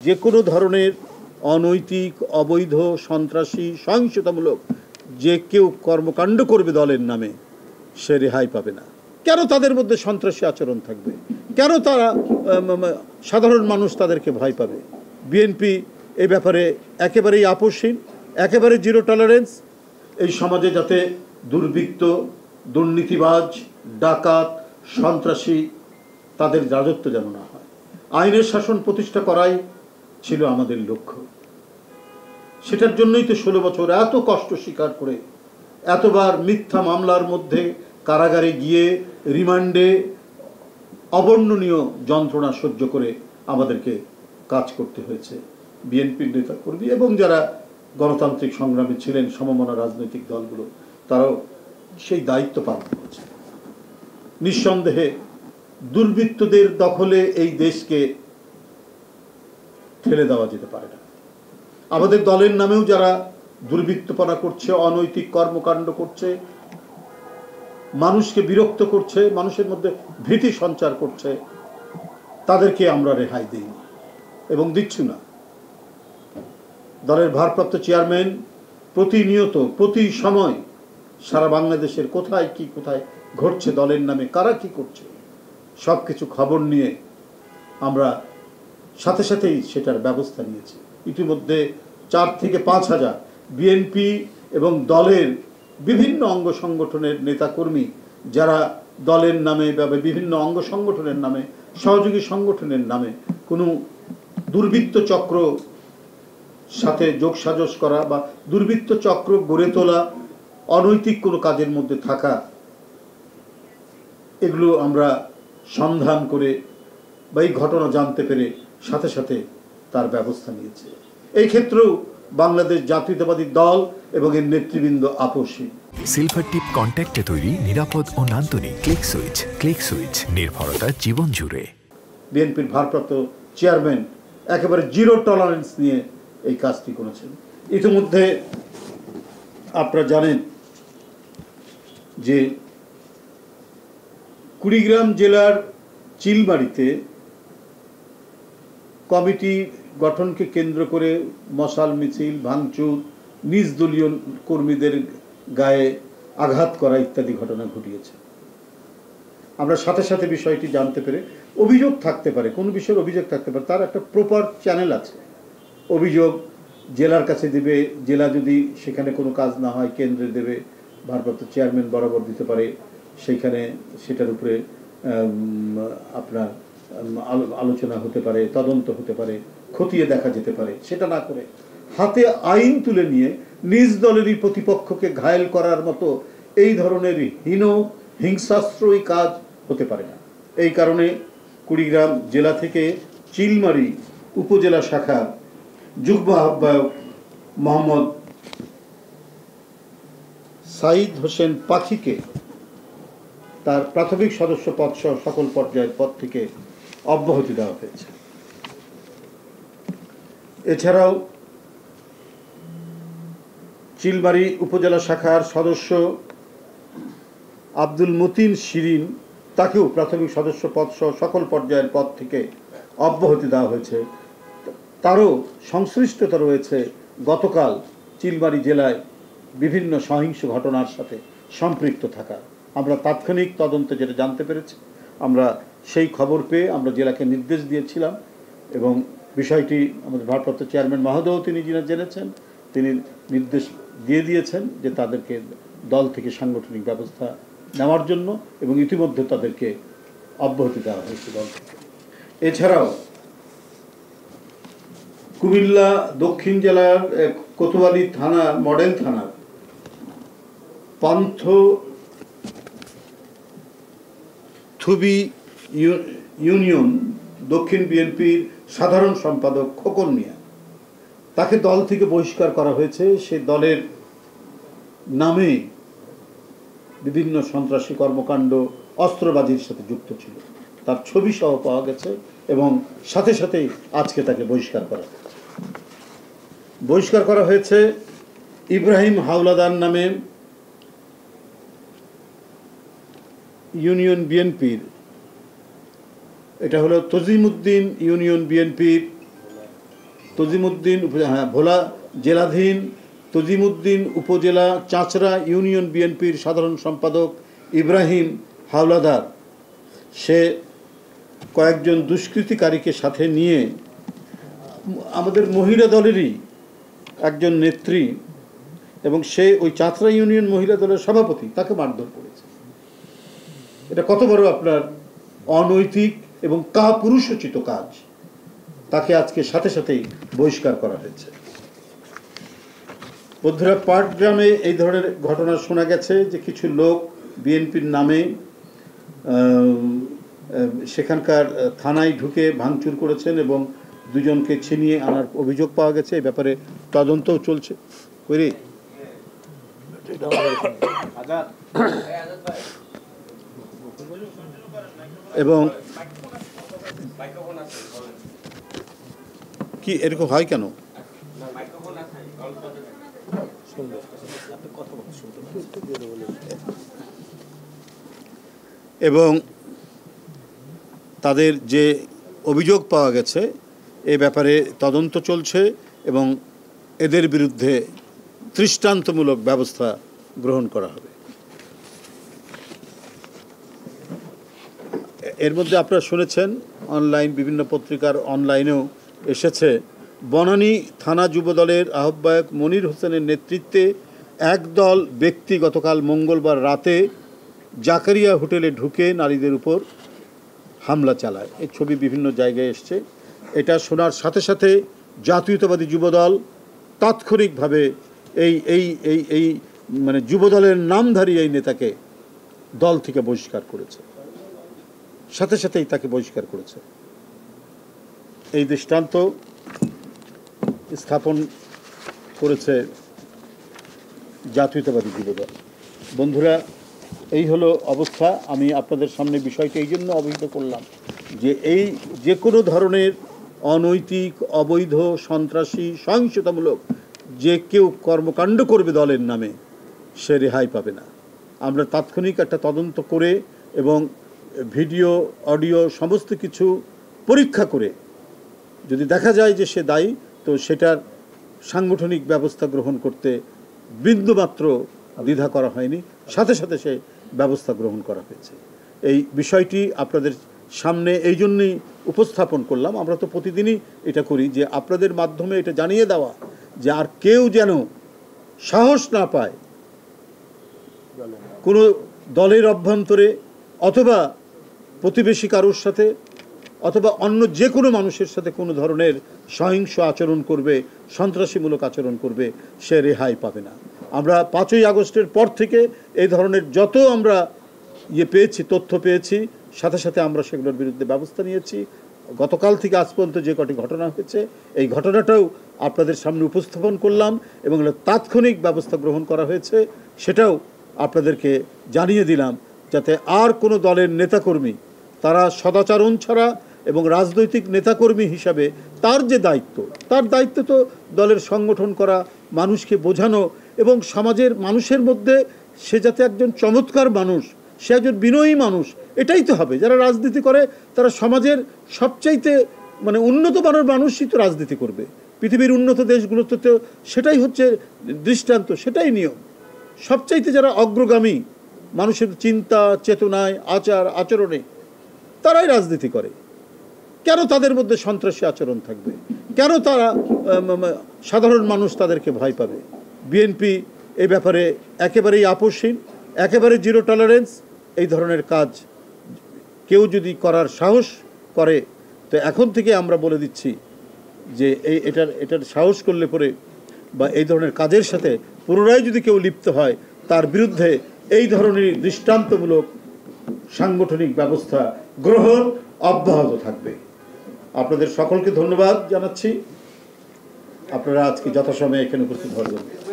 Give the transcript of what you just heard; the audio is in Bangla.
যে কোনো ধরনের অনৈতিক, অবৈধ, সন্ত্রাসী, সহিংসতামূলক যে কেউ কর্মকাণ্ড করবে দলের নামে, সে রেহাই পাবে না। কেন তাদের মধ্যে সন্ত্রাসী আচরণ থাকবে? কেন তারা সাধারণ মানুষ তাদেরকে ভয় পাবে? বিএনপি এ ব্যাপারে একেবারেই আপোষহীন, একেবারে জিরো টলারেন্স। এই সমাজে যাতে দুর্বৃত্ত, দুর্নীতিবাজ, ডাকাত, সন্ত্রাসী তাদের রাজত্ব যেন না হয়, আইনের শাসন প্রতিষ্ঠা করাই ছিল আমাদের লক্ষ্য। সেটার জন্যই তো 16 বছর এত কষ্ট স্বীকার করে, এতবার মিথ্যা মামলার মধ্যে কারাগারে গিয়ে রিমান্ডে অবর্ণনীয় যন্ত্রণা সহ্য করে আমাদেরকে কাজ করতে হয়েছে। বিএনপির নেতাকর্মী এবং যারা গণতান্ত্রিক সংগ্রামে ছিলেন, সমমনা রাজনৈতিক দলগুলো, তারাও সেই দায়িত্ব পালন করেছে। নিঃসন্দেহে দুর্বৃত্তদের দখলে এই দেশকে ঠেলে দেওয়া যেতে পারে না। আমাদের দলের নামেও যারা দুর্বৃত্তপনা করছে, অনৈতিক কর্মকাণ্ড করছে, মানুষকে বিরক্ত করছে, মানুষের মধ্যে ভীতি সঞ্চার করছে, তাদেরকে আমরা রেহাই দিই এবং দিচ্ছি না। দলের ভারপ্রাপ্ত চেয়ারম্যান প্রতিনিয়ত, প্রতি সময় সারা বাংলাদেশের কোথায় কি কোথায় ঘটছে, দলের নামে কারা কি করছে, সব কিছু খবর নিয়ে আমরা সাথে সাথেই সেটার ব্যবস্থা নিয়েছি। ইতিমধ্যে 4 থেকে 5 হাজার বিএনপি এবং দলের বিভিন্ন অঙ্গ সংগঠনের নেতাকর্মী যারা দলের নামে বা বিভিন্ন অঙ্গ সংগঠনের নামে, সহযোগী সংগঠনের নামে কোনো দুর্বৃত্ত চক্র সাথে যোগসাজশ করা বা দুর্বৃত্ত চক্র গড়ে তোলা, অনৈতিক কোনো কাজের মধ্যে থাকা, এগুলো আমরা সন্ধান করে বা এই ঘটনা জানতে পেরে সাথে সাথে তার ব্যবস্থা নিয়েছে। এই ক্ষেত্রেও বাংলাদেশ জাতীয়তাবাদী দল এবং এর নেতৃবৃন্দ আপোষহীন। সিলভার টিপ কন্ট্যাক্টে তৈরি, নিরাপদ ও নান্দনিক। ক্লিক সুইচ, নির্ভরতা জীবন জুড়ে। বিএনপির ভারপ্রাপ্ত চেয়ারম্যান একেবারে জিরো টলারেন্স নিয়ে এই কাজটি করেছেন। ইতিমধ্যে আপনারা জানেন যে কুড়িগ্রাম জেলার চিলমারিতে কমিটি গঠনকে কেন্দ্র করে মশাল মিছিল, ভাঙচুর, নিজ দলীয় কর্মীদের গায়ে আঘাত করা ইত্যাদি ঘটনা ঘটিয়েছে। আমরা সাথে সাথে বিষয়টি জানতে পেরে, অভিযোগ থাকতে পারে, কোন বিষয়ের অভিযোগ থাকতে পারে, তার একটা প্রপার চ্যানেল আছে। অভিযোগ জেলার কাছে দেবে, জেলা যদি সেখানে কোনো কাজ না হয় কেন্দ্রে দেবে, ভারপ্রাপ্ত চেয়ারম্যান বরাবর দিতে পারে, সেইখানে সেটার উপরে আপনার আলোচনা হতে পারে, তদন্ত হতে পারে, খতিয়ে দেখা যেতে পারে। সেটা না করে হাতে আইন তুলে নিয়ে নিজ দলেরই প্রতিপক্ষকে ঘায়েল করার মতো এই ধরনের হীন হিংসাস্ত্রই কাজ হতে পারে না। এই কারণে কুড়িগ্রাম জেলা থেকে চিলমারি উপজেলা শাখা যুগ্ম আহ্বায়ক মোহাম্মদ সাইদ হোসেন পাখিকে তার প্রাথমিক সদস্য পদ সহ সকল পর্যায়ের পদ থেকে অব্যাহতি দেওয়া হয়েছে। এছাড়াও চিলমারি উপজেলা শাখার সদস্য আব্দুল মতিন শিরিন, তাকেও প্রাথমিক সদস্য পদ সহ সকল পর্যায়ের পদ থেকে অব্যাহতি দেওয়া হয়েছে। তারও সংশ্লিষ্টতা রয়েছে গতকাল চিলমারি জেলায় বিভিন্ন সহিংস ঘটনার সাথে সম্পৃক্ত থাকা। আমরা তাৎক্ষণিক তদন্তে যেটা জানতে পেরেছি, আমরা সেই খবর পেয়ে আমরা জেলাকে নির্দেশ দিয়েছিলাম এবং বিষয়টি আমাদের ভারপ্রাপ্ত চেয়ারম্যান মহোদয় তিনি জেনেছেন, তিনি নির্দেশ দিয়ে দিয়েছেন যে তাদেরকে দল থেকে সাংগঠনিক ব্যবস্থা নেওয়ার জন্য, এবং ইতিমধ্যে তাদেরকে অব্যাহতি দেওয়া হয়েছে দল থেকে। এছাড়াও কুমিল্লা দক্ষিণ জেলার কোতোয়ালি থানা, মডেল থানার পান্থথুবি ইউনিয়ন দক্ষিণ বিএনপির সাধারণ সম্পাদক খোকন মিয়া, তাকে দল থেকে বহিষ্কার করা হয়েছে। সে দলের নামে বিভিন্ন সন্ত্রাসী কর্মকাণ্ড, অস্ত্রবাজির সাথে যুক্ত ছিল, তার ছবি সহ পাওয়া গেছে এবং সাথে সাথেই আজকে তাকে বহিষ্কার করা হয়েছে। ইব্রাহিম হাওলাদার নামে ইউনিয়ন বিএনপির, এটা হলো তজিমউদ্দিন ইউনিয়ন বিএনপির তজিমুদ্দিন ভোলা জেলাধীন তজিমুদ্দিন উপজেলা চাঁচড়া ইউনিয়ন বিএনপির সাধারণ সম্পাদক ইব্রাহিম হাওলাদার সে কয়েকজন দুষ্কৃতিকারীকে সাথে নিয়ে আমাদের মহিলা দলেরই একজন নেত্রী এবং সে ওই চাঁচড়া ইউনিয়ন মহিলা দলের সভাপতি তাকে মারধর করেছে। এটা কত বড় আপনার অনৈতিক এবং কাপুরুষোচিত কাজ। তাকে আজকে সাথে সাথেই বহিষ্কার করা হয়েছে। বন্ধুরা, পাটগ্রামে এই ধরনের ঘটনা শোনা গেছে যে কিছু লোক বিএনপির নামে সেখানকার থানায় ঢুকে ভাঙচুর করেছেন এবং দুজনকে ছিনিয়ে আনার অভিযোগ পাওয়া গেছে। এই ব্যাপারে তদন্তও চলছে। এবং কি এরকম হয় কেন? এবং তাদের যে অভিযোগ পাওয়া গেছে এ ব্যাপারে তদন্ত চলছে এবং এদের বিরুদ্ধে দৃষ্টান্তমূলক ব্যবস্থা গ্রহণ করা হবে। এর মধ্যে আপনারা শুনেছেন অনলাইন বিভিন্ন পত্রিকার অনলাইনেও এসেছে, বনানী থানা যুবদলের আহ্বায়ক মনির হোসেনের নেতৃত্বে একদল ব্যক্তি গতকাল মঙ্গলবার রাতে জাকারিয়া হোটেলে ঢুকে নারীদের উপর হামলা চালায়। এই ছবি বিভিন্ন জায়গায় এসছে। এটা শোনার সাথে সাথে জাতীয়তাবাদী যুবদল তাৎক্ষণিকভাবে এই এই এই এই মানে যুবদলের নামধারী এই নেতাকে দল থেকে বহিষ্কার করেছে, সাথে সাথেই তাকে বহিষ্কার করেছে। এই দৃষ্টান্ত স্থাপন করেছে জাতীয়তাবাদী যুবদল। বন্ধুরা, এই হলো অবস্থা। আমি আপনাদের সামনে বিষয়টা এই জন্য অবহিত করলাম যে এই যে কোনো ধরনের অনৈতিক, অবৈধ, সন্ত্রাসী, সহিংসতামূলক যে কেউ কর্মকাণ্ড করবে দলের নামে সে রেহাই পাবে না। আমরা তাৎক্ষণিক একটা তদন্ত করে এবং ভিডিও, অডিও সমস্ত কিছু পরীক্ষা করে যদি দেখা যায় যে সে দায়ী, তো সেটার সাংগঠনিক ব্যবস্থা গ্রহণ করতে বিন্দুমাত্র দ্বিধা করা হয়নি, সাথে সাথে সে ব্যবস্থা গ্রহণ করা হয়েছে। এই বিষয়টি আপনাদের সামনে এই জন্যই উপস্থাপন করলাম। আমরা তো প্রতিদিনই এটা করি যে আপনাদের মাধ্যমে এটা জানিয়ে দেওয়া যে আর কেউ যেন সাহস না পায় কোনো দলের অভ্যন্তরে অথবা প্রতিবেশী কারোর সাথে অথবা অন্য যে কোনো মানুষের সাথে কোনো ধরনের সহিংস আচরণ করবে, সন্ত্রাসীমূলক আচরণ করবে, সে রেহাই পাবে না। আমরা 5ই আগস্টের পর থেকে এই ধরনের যত আমরা পেয়েছি, তথ্য পেয়েছি, সাথে সাথে আমরা সেগুলোর বিরুদ্ধে ব্যবস্থা নিয়েছি। গতকাল থেকে আজ পর্যন্ত যে কটি ঘটনা হয়েছে এই ঘটনাটাও আপনাদের সামনে উপস্থাপন করলাম এবং তাৎক্ষণিক ব্যবস্থা গ্রহণ করা হয়েছে সেটাও আপনাদেরকে জানিয়ে দিলাম, যাতে আর কোনো দলের নেতাকর্মী তারা সদাচরণ ছাড়া এবং রাজনৈতিক নেতাকর্মী হিসাবে তার যে দায়িত্ব, তার দায়িত্ব তো দলের সংগঠন করা, মানুষকে বোঝানো এবং সমাজের মানুষের মধ্যে সে যাতে একজন চমৎকার মানুষ, সে একজন বিনয়ী মানুষ, এটাই তো হবে। যারা রাজনীতি করে তারা সমাজের সবচাইতে মানে উন্নত মানের মানুষই তো রাজনীতি করবে। পৃথিবীর উন্নত দেশগুলোতে তো সেটাই হচ্ছে দৃষ্টান্ত, সেটাই নিয়ম। সবচাইতে যারা অগ্রগামী মানুষের চিন্তা, চেতনায়, আচার আচরণে, তারাই রাজনীতি করে। কেন তাদের মধ্যে সন্ত্রাসী আচরণ থাকবে? কেন তারা সাধারণ মানুষ তাদেরকে ভয় পাবে? বিএনপি এই ব্যাপারে একেবারেই আপোষহীন, একেবারে জিরো টলারেন্স। এই ধরনের কাজ কেউ যদি করার সাহস করে, তো এখন থেকে আমরা বলে দিচ্ছি যে এটার সাহস করলে পরে বা এই ধরনের কাজের সাথে পুনরায় যদি কেউ লিপ্ত হয়, তার বিরুদ্ধে এই ধরনের দৃষ্টান্তমূলক সাংগঠনিক ব্যবস্থা গ্রহণ অব্যাহত থাকবে। আপনাদের সকলকে ধন্যবাদ জানাচ্ছি। আপনারা আজকে যথাসময়ে এখানে উপস্থিত হওয়ার জন্য।